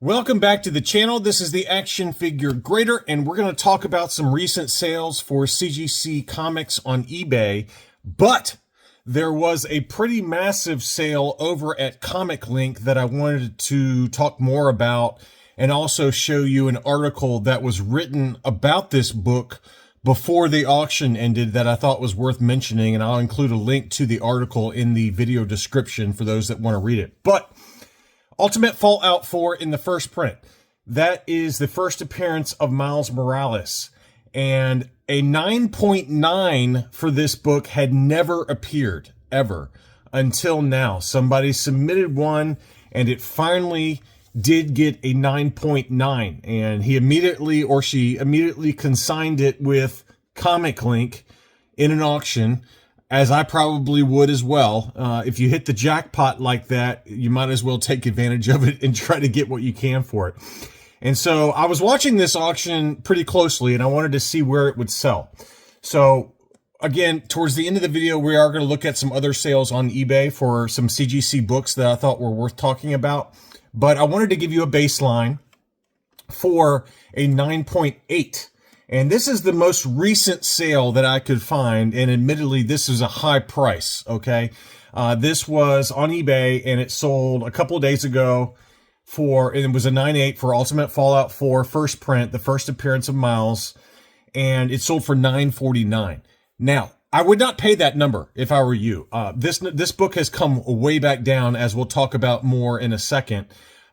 Welcome back to the channel. This is the Action Figure Grader, and we're going to talk about some recent sales for CGC comics on eBay. But there was a pretty massive sale over at ComicLink that I wanted to talk more about, and also show you an article that was written about this book before the auction ended that I thought was worth mentioning, and I'll include a link to the article in the video description for those that want to read it. But Ultimate Fallout 4 in the first print. That is the first appearance of Miles Morales. And a 9.9 for this book had never appeared, ever, until now. Somebody submitted one, and it finally did get a 9.9. And he immediately, or she immediately consigned it with ComicLink in an auction, as I probably would as well. If you hit the jackpot like that, you might as well take advantage of it and try to get what you can for it. And so I was watching this auction pretty closely, and I wanted to see where it would sell. So again, towards the end of the video, we are going to look at some other sales on eBay for some CGC books that I thought were worth talking about. But I wanted to give you a baseline for a 9.8. And this is the most recent sale that I could find, and admittedly, this is a high price, okay? This was on eBay, and it sold a couple of days ago and it was a 9.8 for Ultimate Fallout 4 first print, the first appearance of Miles, and it sold for $9.49. Now, I would not pay that number if I were you. This book has come way back down, as we'll talk about more in a second,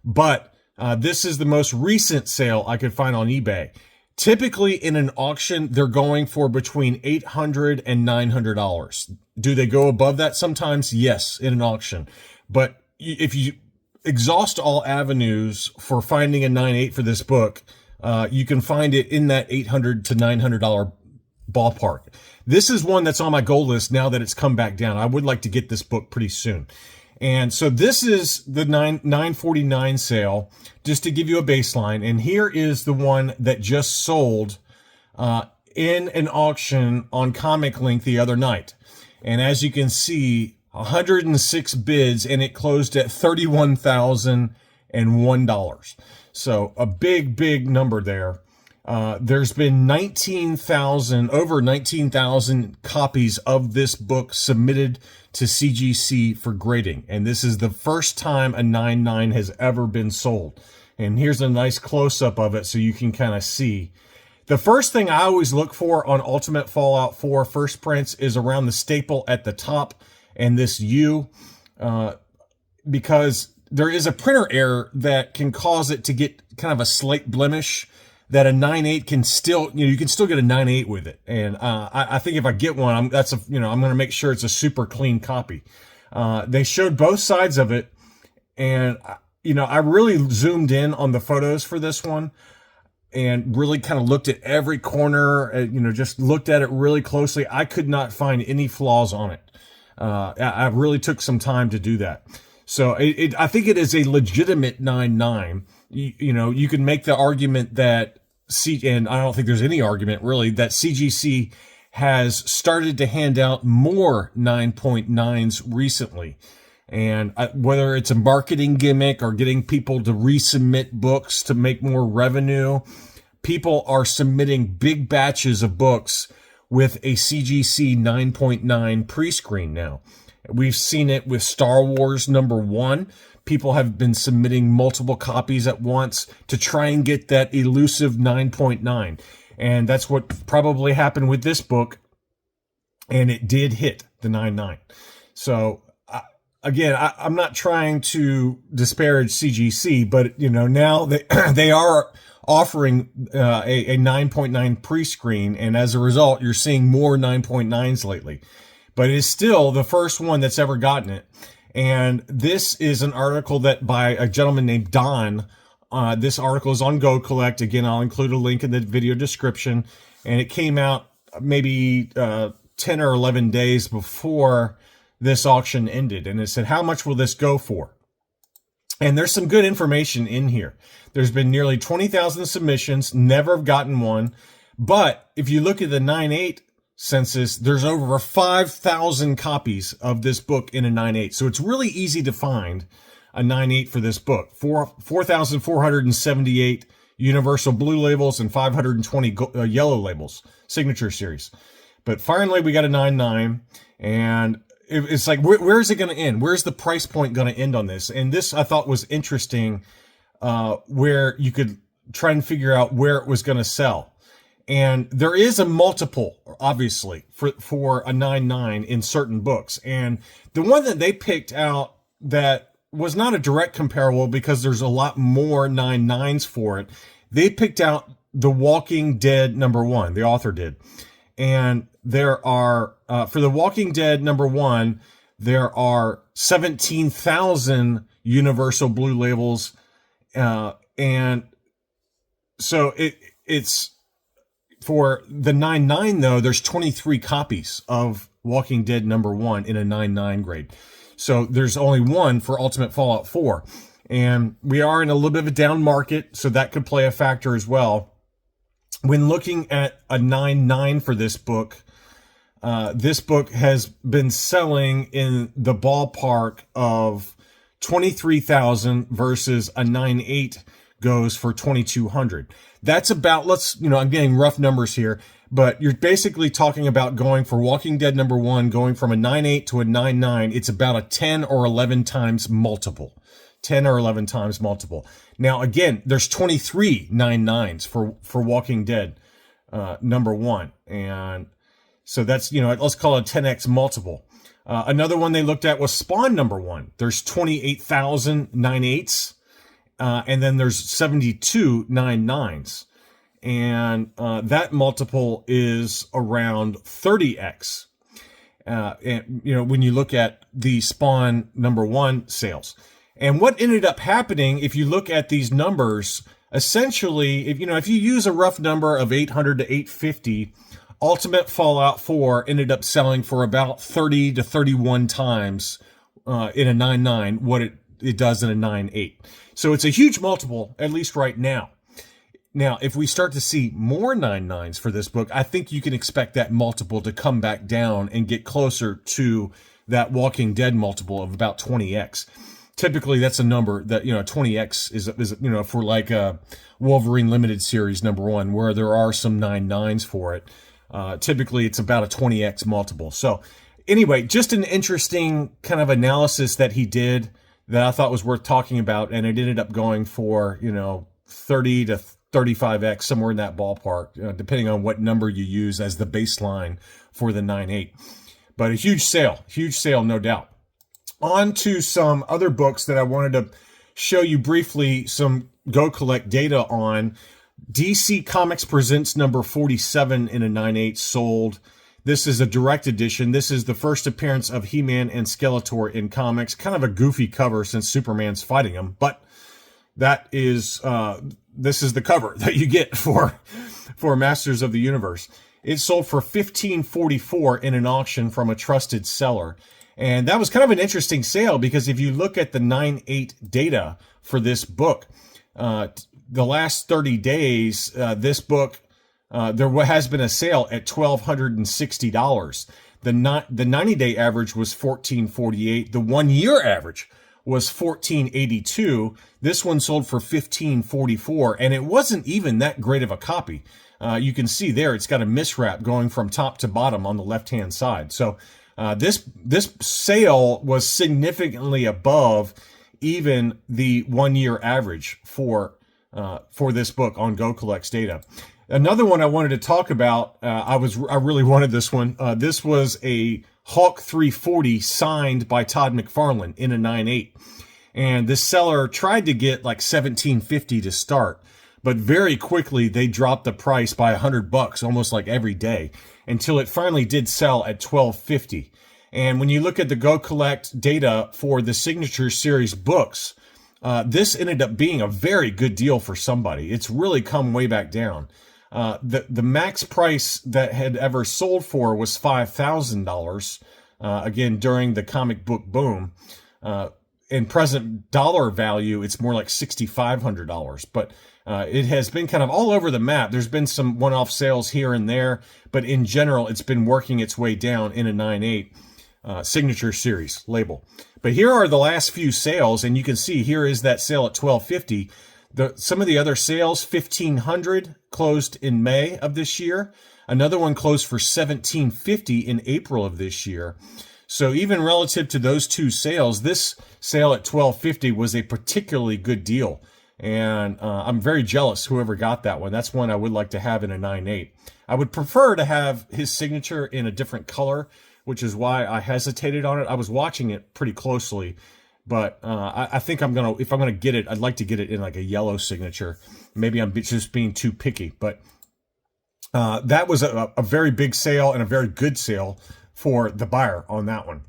but this is the most recent sale I could find on eBay. Typically, in an auction, they're going for between $800 and $900. Do they go above that sometimes? Yes, in an auction. But if you exhaust all avenues for finding a 9.8 for this book, you can find it in that $800 to $900 ballpark. This is one that's on my goal list now that it's come back down. I would like to get this book pretty soon. And so this is the $9.49 sale, just to give you a baseline. And here is the one that just sold in an auction on ComicLink the other night. And as you can see, 106 bids, and it closed at $31,001. So a big number there. There's been over 19,000 copies of this book submitted to CGC for grading. And this is the first time a 9.9 has ever been sold. And here's a nice close-up of it so you can kind of see. The first thing I always look for on Ultimate Fallout 4 first prints is around the staple at the top and this U, because there is a printer error that can cause it to get kind of a slight blemish that a 9.8 can still, you can still get a 9.8 with it. And I think if I get one, I'm going to make sure it's a super clean copy. They showed both sides of it, and I really zoomed in on the photos for this one and really kind of looked at every corner, just looked at it really closely. I could not find any flaws on it. I really took some time to do that. So I think it is a legitimate 9.9. You can make the argument that and I don't think there's any argument really, that CGC has started to hand out more 9.9s recently. And whether it's a marketing gimmick or getting people to resubmit books to make more revenue, people are submitting big batches of books with a CGC 9.9 pre-screen now. We've seen it with Star Wars #1. People have been submitting multiple copies at once to try and get that elusive 9.9. And that's what probably happened with this book. And it did hit the 9.9. So, again, I'm not trying to disparage CGC, but, now they are offering a 9.9 pre-screen. And as a result, you're seeing more 9.9s lately. But it is still the first one that's ever gotten it. And this is an article that by a gentleman named Don. This article is on GoCollect. Again, I'll include a link in the video description. And it came out maybe 10 or 11 days before this auction ended. And it said, how much will this go for? And there's some good information in here. There's been nearly 20,000 submissions, never have gotten one. But if you look at the 9.8 census, there's over 5,000 copies of this book in a 9.8. So it's really easy to find. a 9.8 for this book. 4,478 universal blue labels and 520 yellow labels, signature series. But finally, we got a 9.9, and it's like, where is it going to end? Where's the price point going to end on this? And this I thought was interesting, where you could try and figure out where it was going to sell. And there is a multiple, obviously, for a 9.9 in certain books. And the one that they picked out that was not a direct comparable, because there's a lot more 9.9s for it, they picked out The Walking Dead #1, the author did. And there are, for The Walking Dead #1, there are 17,000 universal blue labels. And so it's, for the 9.9 though, there's 23 copies of Walking Dead #1 in a 9.9 grade. So there's only one for Ultimate Fallout 4. And we are in a little bit of a down market, so that could play a factor as well. When looking at a 9.9 for this book has been selling in the ballpark of 23,000 versus a 9.8 goes for 2,200. That's about, I'm getting rough numbers here, but you're basically talking about going for Walking Dead #1, going from a 9.8 to a 9.9. It's about a 10 or 11 times multiple. 10 or 11 times multiple. Now, again, there's 23 9.9s for Walking Dead #1. And so that's, let's call it a 10x multiple. Another one they looked at was Spawn #1. There's 28,000 9.8s. And then there's 72 9.9s. And that multiple is around 30x. And, when you look at the Spawn #1 sales. And what ended up happening, if you look at these numbers, essentially, if you use a rough number of 800 to 850, Ultimate Fallout 4 ended up selling for about 30 to 31 times in a 9.9 what it does in a 9.8. So it's a huge multiple, at least right now. Now, if we start to see more 9.9s for this book, I think you can expect that multiple to come back down and get closer to that Walking Dead multiple of about 20x. Typically, that's a number that, 20x is for like a Wolverine Limited Series #1, where there are some 9.9s for it. Typically, it's about a 20x multiple. So anyway, just an interesting kind of analysis that he did that I thought was worth talking about. And it ended up going for, 30 to 35x, somewhere in that ballpark, depending on what number you use as the baseline for the 9.8. But a huge sale, no doubt. On to some other books that I wanted to show you briefly some GoCollect data on. DC Comics Presents #47 in a 9.8 sold. This is a direct edition. This is the first appearance of He-Man and Skeletor in comics. Kind of a goofy cover since Superman's fighting him, but that is this is the cover that you get for Masters of the Universe. It sold for $15.44 in an auction from a trusted seller. And that was kind of an interesting sale, because if you look at the 9.8 data for this book, the last 30 days, this book, there has been a sale at $1,260. The 90-day average was $14.48. The 1-year average was $14.82. This one sold for $15.44, and it wasn't even that great of a copy. You can see there it's got a miswrap going from top to bottom on the left-hand side. So this sale was significantly above even the 1-year average for this book on GoCollect's data. Another one I wanted to talk about, I really wanted this one. This was a Hulk 340 signed by Todd McFarlane in a 9.8. And this seller tried to get like $17.50 to start, but very quickly they dropped the price by $100 almost like every day, until it finally did sell at $12.50. And when you look at the GoCollect data for the Signature Series books, this ended up being a very good deal for somebody. It's really come way back down. The max price that had ever sold for was $5,000, again, during the comic book boom. In present dollar value, it's more like $6,500, but it has been kind of all over the map. There's been some one-off sales here and there, but in general, it's been working its way down in a 9.8. signature series label. But here are the last few sales, and you can see here is that sale at $12.50. Some of the other sales, $1,500 closed in May of this year. Another one closed for $1,750 in April of this year. So even relative to those two sales, this sale at $12.50 was a particularly good deal. And I'm very jealous whoever got that one. That's one I would like to have in a 9.8. I would prefer to have his signature in a different color, which is why I hesitated on it. I was watching it pretty closely, but I think if I'm gonna get it, I'd like to get it in like a yellow signature. Maybe I'm just being too picky, but that was a very big sale and a very good sale for the buyer on that one.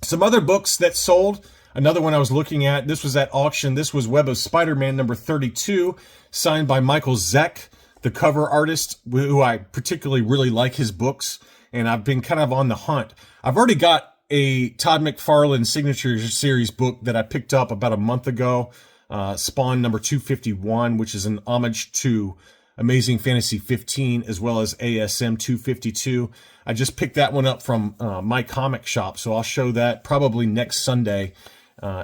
Some other books that sold. Another one I was looking at, this was at auction. This was Web of Spider-Man number 32, signed by Michael Zeck, the cover artist, who I particularly really like his books, and I've been kind of on the hunt. I've already got a Todd McFarlane Signature Series book that I picked up about a month ago, Spawn number 251, which is an homage to Amazing Fantasy 15, as well as ASM 252. I just picked that one up from my comic shop, so I'll show that probably next Sunday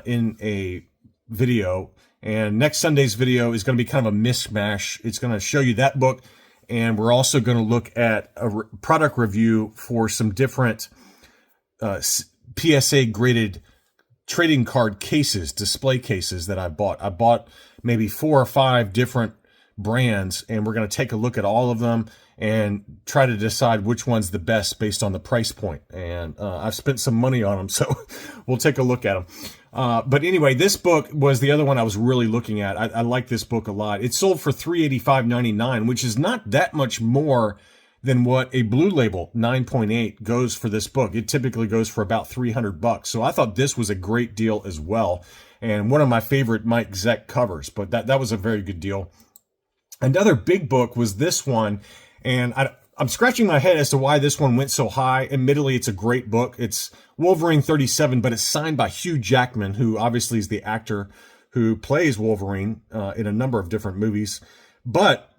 in a video. And next Sunday's video is going to be kind of a mishmash. It's going to show you that book, and we're also going to look at a product review for some different PSA graded trading card cases, display cases that I bought. I bought maybe 4 or 5 different brands, and we're going to take a look at all of them and try to decide which one's the best based on the price point. And I've spent some money on them, so we'll take a look at them. But anyway, this book was the other one I was really looking at. I like this book a lot. It sold for $385.99, which is not that much more than what a Blue Label 9.8 goes for this book. It typically goes for about $300. So I thought this was a great deal as well, and one of my favorite Mike Zeck covers. But that was a very good deal. Another big book was this one, and I'm scratching my head as to why this one went so high. Admittedly, it's a great book. It's Wolverine 37, but it's signed by Hugh Jackman, who obviously is the actor who plays Wolverine in a number of different movies. But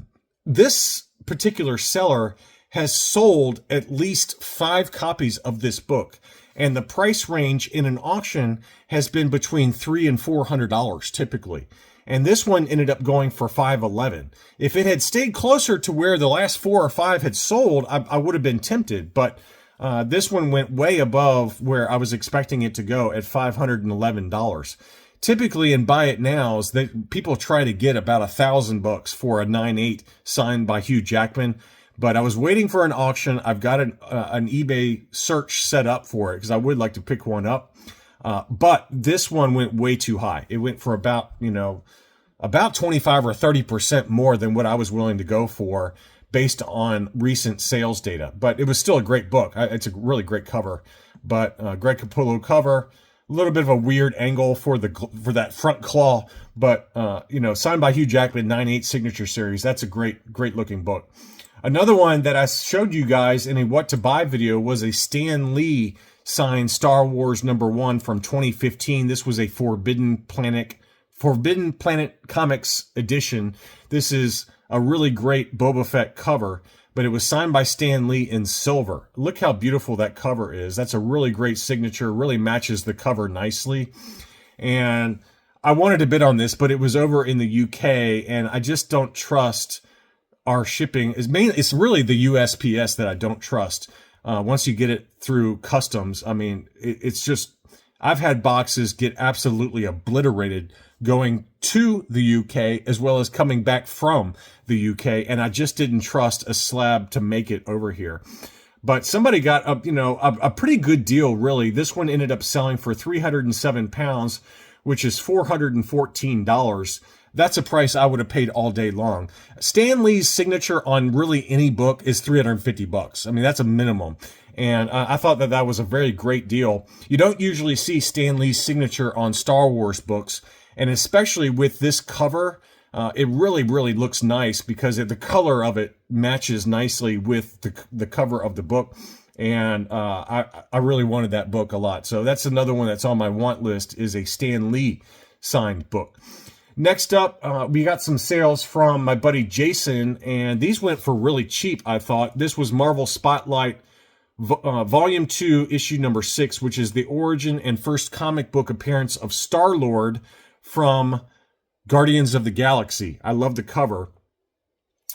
this particular seller has sold at least 5 copies of this book, and the price range in an auction has been between $300 and $400 typically. And this one ended up going for $511. If it had stayed closer to where the last 4 or 5 had sold, I would have been tempted. But this one went way above where I was expecting it to go at $511. Typically in Buy It Nows, people try to get about $1,000 for a 9.8 signed by Hugh Jackman. But I was waiting for an auction. I've got an eBay search set up for it because I would like to pick one up. But this one went way too high. It went for about 25 or 30% more than what I was willing to go for based on recent sales data. But it was still a great book. It's a really great cover. But Greg Capullo cover, a little bit of a weird angle for that front claw. But signed by Hugh Jackman, 9.8 Signature Series. That's a great looking book. Another one that I showed you guys in a What to Buy video was a Stan Lee signed Star Wars #1 from 2015. This was a Forbidden Planet Comics edition. This is a really great Boba Fett cover, but it was signed by Stan Lee in silver. Look how beautiful that cover is. That's a really great signature, really matches the cover nicely. And I wanted to bid on this, but it was over in the UK, and I just don't trust our shipping. It's really the USPS that I don't trust. Once you get it through customs, I mean, it's just, I've had boxes get absolutely obliterated going to the UK as well as coming back from the UK, and I just didn't trust a slab to make it over here. But somebody got a pretty good deal, really. This one ended up selling for 307 pounds, which is $414. That's a price I would have paid all day long. Stan Lee's signature on really any book is $350. I mean, that's a minimum. And I thought that was a very great deal. You don't usually see Stan Lee's signature on Star Wars books, and especially with this cover, it really looks nice because the color of it matches nicely with the cover of the book. And I really wanted that book a lot. So that's another one that's on my want list, is a Stan Lee signed book. Next up, we got some sales from my buddy Jason, and these went for really cheap, I thought. This was Marvel Spotlight Volume 2, issue number 6, which is the origin and first comic book appearance of Star-Lord from Guardians of the Galaxy. I love the cover.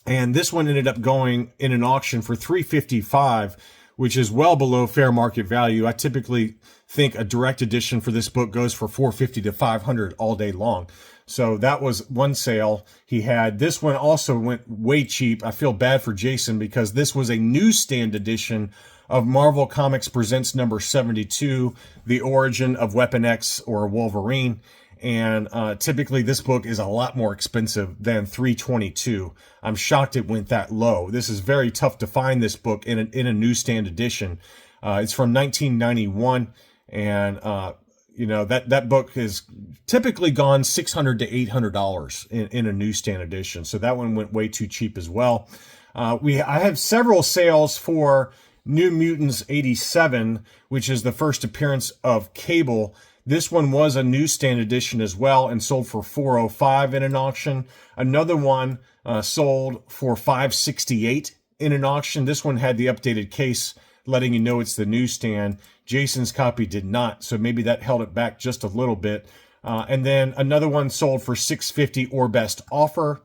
And this one ended up going in an auction for $355, which is well below fair market value. I typically think a direct edition for this book goes for $450 to $500 all day long. So that was one sale he had. This one also went way cheap. I feel bad for Jason because this was a newsstand edition of Marvel Comics Presents number 72, The Origin of Weapon X or Wolverine. And typically this book is a lot more expensive than $322. I'm shocked it went that low. This is very tough to find this book in a newsstand edition. It's from 1991, and you know that book is typically gone $600 to $800 in a newsstand edition. So that one went way too cheap as well. I have several sales for New Mutants 87, which is the first appearance of Cable. This one was a newsstand edition as well and sold for $405 in an auction. Another one sold for $568 in an auction. This one had the updated case letting you know it's the newsstand. Jason's copy did not, so maybe that held it back just a little bit. And then another one sold for $650 or best offer.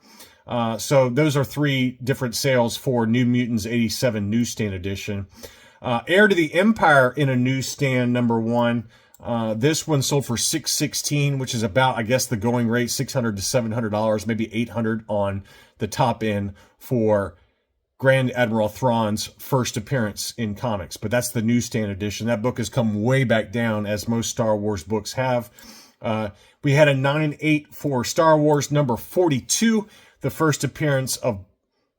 So those are 3 different sales for New Mutants 87 newsstand edition. Heir to the Empire in a newsstand number 1. This one sold for $616, which is about, I guess, the going rate, $600 to $700, maybe $800 on the top end for Grand Admiral Thrawn's first appearance in comics. But that's the newsstand edition. That book has come way back down, as most Star Wars books have. We had a 9.8 for Star Wars number 42, the first appearance of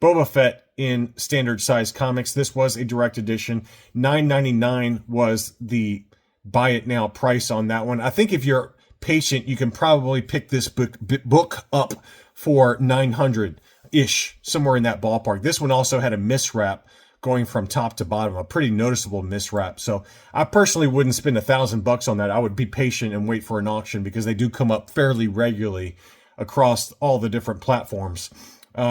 Boba Fett in standard size comics. This was a direct edition. $9.99 was the buy it now price on that one. I think if you're patient, you can probably pick this book up for $900-ish, somewhere in that ballpark. This one also had a miswrap going from top to bottom, a pretty noticeable miswrap. So I personally wouldn't spend $1,000 on that. I would be patient and wait for an auction because they do come up fairly regularly across all the different platforms.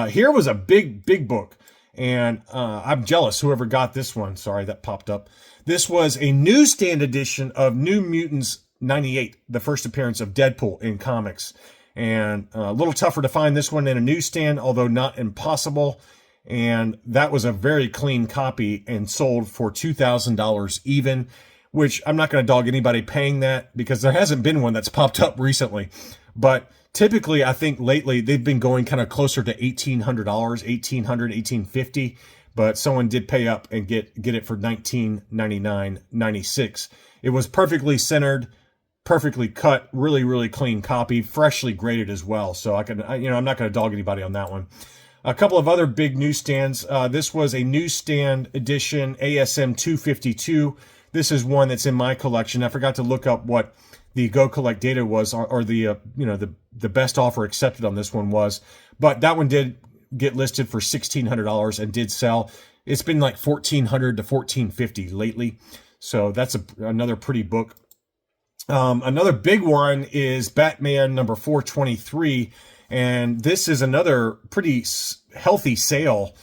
Here was a big book. And I'm jealous whoever got this one. Sorry, that popped up. This was a newsstand edition of New Mutants 98, the first appearance of Deadpool in comics. And a little tougher to find this one in a newsstand, although not impossible. And that was a very clean copy and sold for $2,000 even, which I'm not going to dog anybody paying that because there hasn't been one that's popped up recently. But typically, I think lately they've been going kind of closer to $1,800, $1,800, $1,850. But someone did pay up and get it for $19.99.96. It was perfectly centered, perfectly cut, really clean copy, freshly graded as well. So I'm not going to dog anybody on that one. A couple of other big newsstands. This was a newsstand edition ASM 252. This is one that's in my collection. I forgot to look up what the GoCollect data was, or the best offer accepted on this one was, but that one did get listed for $1,600 and did sell. It's been like $1,400 to $1,450 lately, so that's another pretty book. Another big one is Batman number 423, and this is another pretty healthy sale.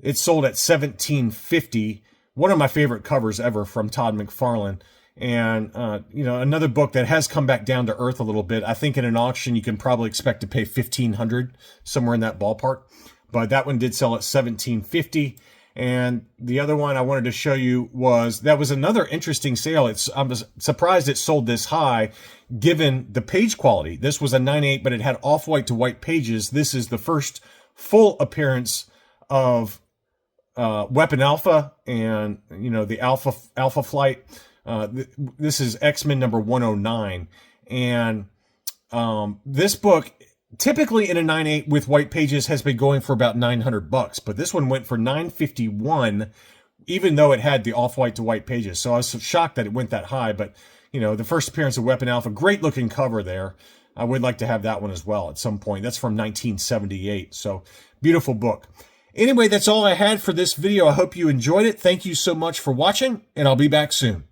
It sold at $1,750. One of my favorite covers ever from Todd McFarlane. And, another book that has come back down to earth a little bit. I think in an auction, you can probably expect to pay $1,500, somewhere in that ballpark. But that one did sell at $1,750. And the other one I wanted to show you was another interesting sale. I'm surprised it sold this high, given the page quality. This was a 9.8, but it had off-white to white pages. This is the first full appearance of Weapon Alpha and, the Alpha Flight. This is X-Men number 109. And this book, typically in a 9.8 with white pages, has been going for about $900, but this one went for $951, even though it had the off-white to white pages. So I was shocked that it went that high, but the first appearance of Weapon Alpha, great looking cover there. I would like to have that one as well at some point. That's from 1978. So beautiful book. Anyway, that's all I had for this video. I hope you enjoyed it. Thank you so much for watching, and I'll be back soon.